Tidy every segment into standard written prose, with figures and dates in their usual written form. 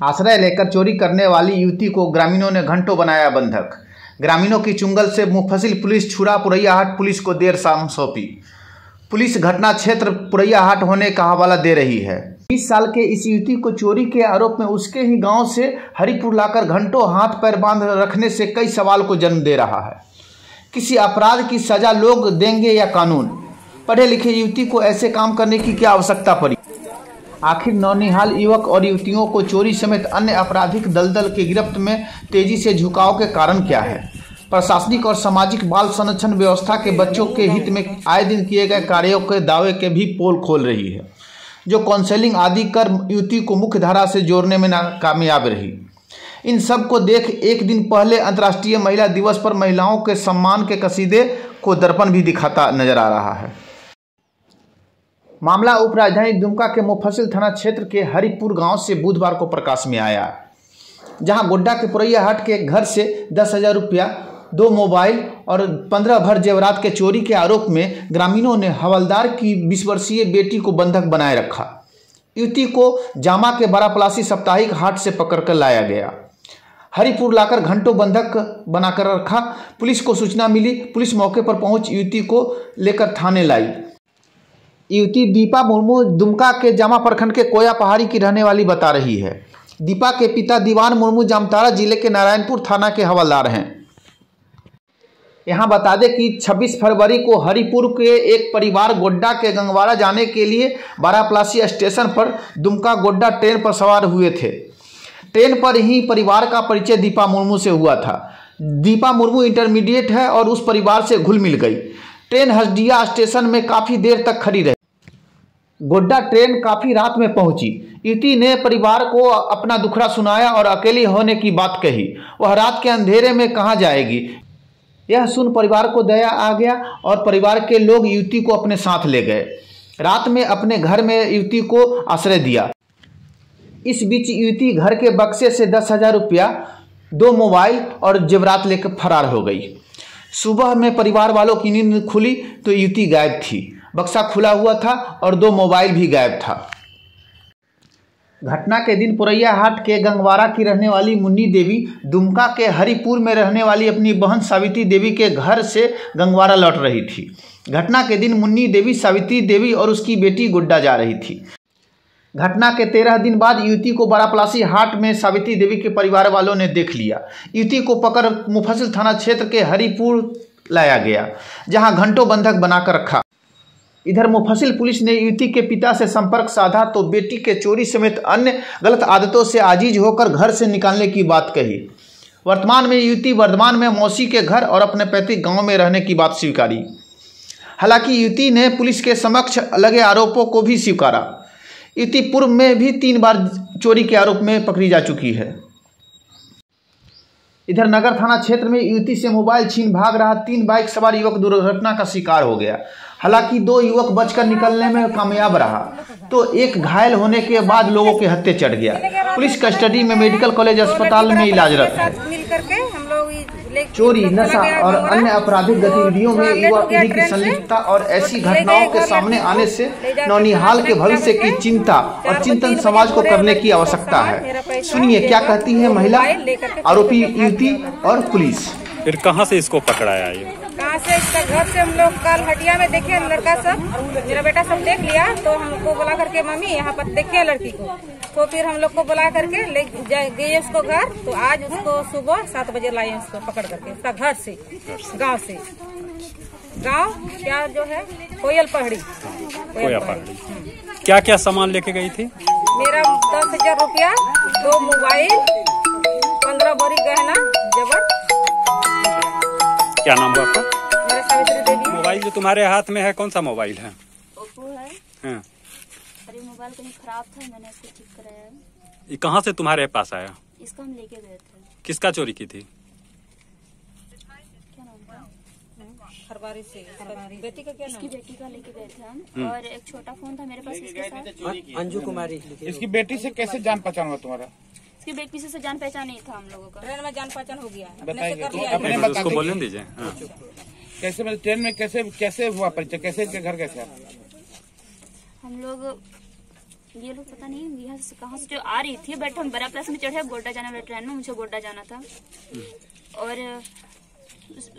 आश्रय लेकर चोरी करने वाली युवती को ग्रामीणों ने घंटों बनाया बंधक। ग्रामीणों की चुंगल से मुफस्सिल पुलिस छुड़ा पुरैयाहाट पुलिस को देर शाम सौंपी। पुलिस घटना क्षेत्र पुरैयाहाट होने का हवाला दे रही है। 20 साल के इस युवती को चोरी के आरोप में उसके ही गांव से हरिपुर लाकर घंटों हाथ पैर बांध रखने से कई सवाल को जन्म दे रहा है। किसी अपराध की सजा लोग देंगे या कानून? पढ़े लिखे युवती को ऐसे काम करने की क्या आवश्यकता पड़ी? आखिर नौनिहाल युवक और युवतियों को चोरी समेत अन्य आपराधिक दलदल की गिरफ्त में तेजी से झुकाव के कारण क्या है? प्रशासनिक और सामाजिक बाल संरक्षण व्यवस्था के बच्चों के हित में आए दिन किए गए कार्यों के दावे के भी पोल खोल रही है, जो काउंसलिंग आदि कर युवती को मुख्य धारा से जोड़ने में नाकामयाब रही। इन सब को देख एक दिन पहले अंतर्राष्ट्रीय महिला दिवस पर महिलाओं के सम्मान के कसीदे को दर्पण भी दिखाता नजर आ रहा है। मामला उप राजधानी दुमका के मुफस्सिल थाना क्षेत्र के हरिपुर गांव से बुधवार को प्रकाश में आया, जहां गोड्डा के पुरैयाहाट के घर से 10,000 रुपया, 2 मोबाइल और 15 भर जेवरात के चोरी के आरोप में ग्रामीणों ने हवलदार की 20 वर्षीय बेटी को बंधक बनाए रखा। युवती को जामा के बारापलासी साप्ताहिक हाट से पकड़कर लाया गया। हरिपुर लाकर घंटों बंधक बनाकर रखा। पुलिस को सूचना मिली। पुलिस मौके पर पहुंच युवती को लेकर थाने लाई। युवती दीपा मुर्मू दुमका के जामा प्रखंड के कोया पहाड़ी की रहने वाली बता रही है। दीपा के पिता दीवान मुर्मू जामताड़ा जिले के नारायणपुर थाना के हवलदार हैं। यहां बता दें कि 26 फरवरी को हरिपुर के एक परिवार गोड्डा के गंगवाड़ा जाने के लिए बारापलासी स्टेशन पर दुमका गोड्डा ट्रेन पर सवार हुए थे। ट्रेन पर ही परिवार का परिचय दीपा मुर्मू से हुआ था। दीपा मुर्मू इंटरमीडिएट है और उस परिवार से घुल मिल गई। ट्रेन हसदिया स्टेशन में काफी देर तक खड़ी रही। गोड्डा ट्रेन काफी रात में पहुंची। युवती ने परिवार को अपना दुखड़ा सुनाया और अकेली होने की बात कही। वह रात के अंधेरे में कहां जाएगी, यह सुन परिवार को दया आ गया और परिवार के लोग युवती को अपने साथ ले गए। रात में अपने घर में युवती को आश्रय दिया। इस बीच युवती घर के बक्से से 10,000 रुपया, 2 मोबाइल और जेवरात लेकर फरार हो गई। सुबह में परिवार वालों की नींद खुली तो युवती गायब थी। बक्सा खुला हुआ था और 2 मोबाइल भी गायब था। घटना के दिन पुरैयाहाट के गंगवाड़ा की रहने वाली मुन्नी देवी दुमका के हरिपुर में रहने वाली अपनी बहन सावित्री देवी के घर से गंगवाड़ा लौट रही थी। घटना के दिन मुन्नी देवी, सावित्री देवी और उसकी बेटी गोड्डा जा रही थी। घटना के 13 दिन बाद युवती को बारापलासी हाट में सावित्री देवी के परिवार वालों ने देख लिया। युवती को पकड़ मुफस्सिल थाना क्षेत्र के हरिपुर लाया गया, जहां घंटों बंधक बनाकर रखा। इधर मुफस्सिल पुलिस ने युवती के पिता से संपर्क साधा तो बेटी के चोरी समेत अन्य गलत आदतों से आजीज होकर घर से निकालने की बात कही। वर्तमान में युवती वर्धमान में मौसी के घर और अपने पैतृक गांव में रहने की बात स्वीकारी। हालांकि युवती ने पुलिस के समक्ष लगे आरोपों को भी स्वीकारा। युवती पूर्व में भी 3 बार चोरी के आरोप में पकड़ी जा चुकी है। इधर नगर थाना क्षेत्र में युवती से मोबाइल छीन भाग रहा 3 बाइक सवार युवक दुर्घटना का शिकार हो गया। हालांकि 2 युवक बचकर निकलने में कामयाब रहा तो एक घायल होने के बाद लोगों के हत्थे चढ़ गया। पुलिस कस्टडी में मेडिकल कॉलेज अस्पताल में इलाजरत है। चोरी, नशा और अन्य आपराधिक गतिविधियों में युवा पीढ़ी की संलिप्तता और ऐसी घटनाओं के सामने आने से नौनिहाल के भविष्य की चिंता और चिंतन समाज को करने की आवश्यकता है। सुनिए क्या कहती है महिला, आरोपी युवती और पुलिस। फिर कहां से इसको पकड़ाया? ये कहाँ से? इसका घर से हम लोग कल हटिया में देखे लड़का सब, मेरा बेटा सब देख लिया तो हमको बुला करके मम्मी यहाँ पर देखे लड़की को, तो फिर हम लोग को बुला करके ले गए उसको घर। तो आज उसको सुबह 7 बजे लाए उसको पकड़ करके उसका घर से, गांव से। गांव क्या जो है कोयल पहाड़ी। क्या क्या सामान लेके गई थी? मेरा 10,000 रुपया, 2 मोबाइल, 15 भरी गहना जेवर। क्या नाम है आपका? मेरा सावित्री देवी। मोबाइल जो तुम्हारे हाथ में है कौन सा मोबाइल है? ओप्पो है। हाँ। अरे मोबाइल कहीं खराब था, मैंने इसको ठीक कराया है। ये कहाँ से तुम्हारे पास आया? इसको हम लेके गए थे। किसका चोरी की थी? क्या नाम था? हरबारी से बेटी का क्या? इसकी बेटी का लेके गए थे हम। और एक छोटा फोन था मेरे पास इसके साथ। अंजू कुमारी। इसकी बेटी से कैसे जान पहचान हुआ तुम्हारा? इसकी बेटी से जान पहचान नहीं था हम लोगों का। ट्रेन में जान पहचान हो गया। बताइए उसको बोलने दीजिए। कैसे मतलब ट्रेन में कैसे हुआ परिचय? कैसे घर कैसे? हम लोग ये लोग पता नहीं यहाँ से कहाँ से जो आ रही थी, बट हम बड़ा प्लस में चढ़े गोड्डा जाने वाले ट्रेन में, मुझे गोड्डा जाना था। और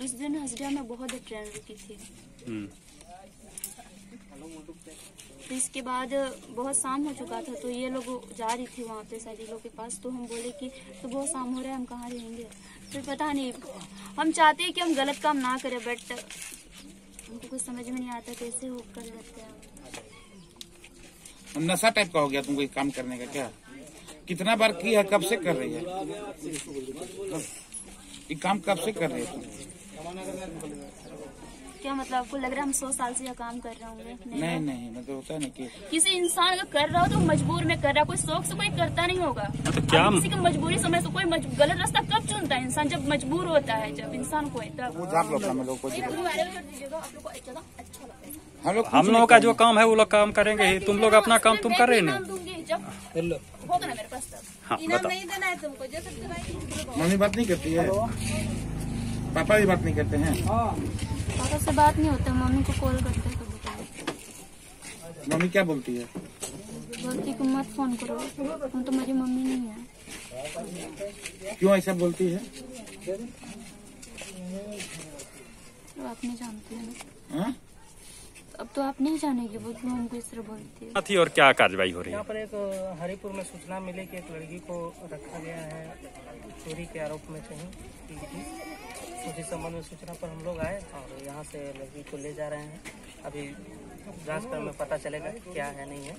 उस दिन हसडिया में बहुत देर ट्रेन रुकी थी। तो इसके बाद बहुत शाम हो चुका था, तो ये लोग जा रही थी वहाँ पे शायद लोग के पास, तो हम बोले कि तो बहुत शाम हो रहा है, हम कहाँ रहेंगे। फिर पता नहीं, हम चाहते हैं कि हम गलत काम ना करें, बट हमको कुछ समझ में नहीं आता कैसे हो कर लेते हैं। नशा टाइप का हो गया तुमको काम करने का क्या? कितना बार की है, कब से कर रही है ये काम, कब से कर रही है तुम? क्या मतलब आपको लग रहा है हम 100 साल से यह काम कर रहे होंगे? नहीं मतलब होता है ना कि किसी इंसान अगर कर रहा हो तो मजबूर में कर रहा है, कोई शौक से कोई करता नहीं होगा। तो क्या किसी की मजबूरी समझ से कोई गलत रास्ता कब चुनता है इंसान? जब मजबूर होता है, जब इंसान को हम लोग को हम लोगों का जो काम है वो लोग काम करेंगे ही, तुम लोग अपना काम तुम कर रहे ना। होगा ना मेरे पास तब। हाँ बताओ। नहीं देना है तुमको, जो सबसे भाई मम्मी बात नहीं करती है, पापा भी बात नहीं करते हैं? पापा से बात नहीं होता, मम्मी को कॉल करते हैं कभी। मम्मी क्या बोलती है? बोलती कि मत फोन करो, हम तो मेरी मम्मी नहीं है। क्यों ऐसा बोलती है? तो आप नहीं जानते हैं ना। हाँ? अब तो आप नहीं जानेंगे वो क्यों हमको इस तरह बोलती है। थी और क्या कार्रवाई हो रही है? यहाँ पर एक हरिपुर में सूचना मिली कि एक लड़की को रखा गया है चोरी के आरोप में कहीं। उसी संबंध में सूचना पर हम लोग आए और यहाँ से लड़की को ले जा रहे हैं। अभी जांच कर में पता चलेगा क्या है नहीं है।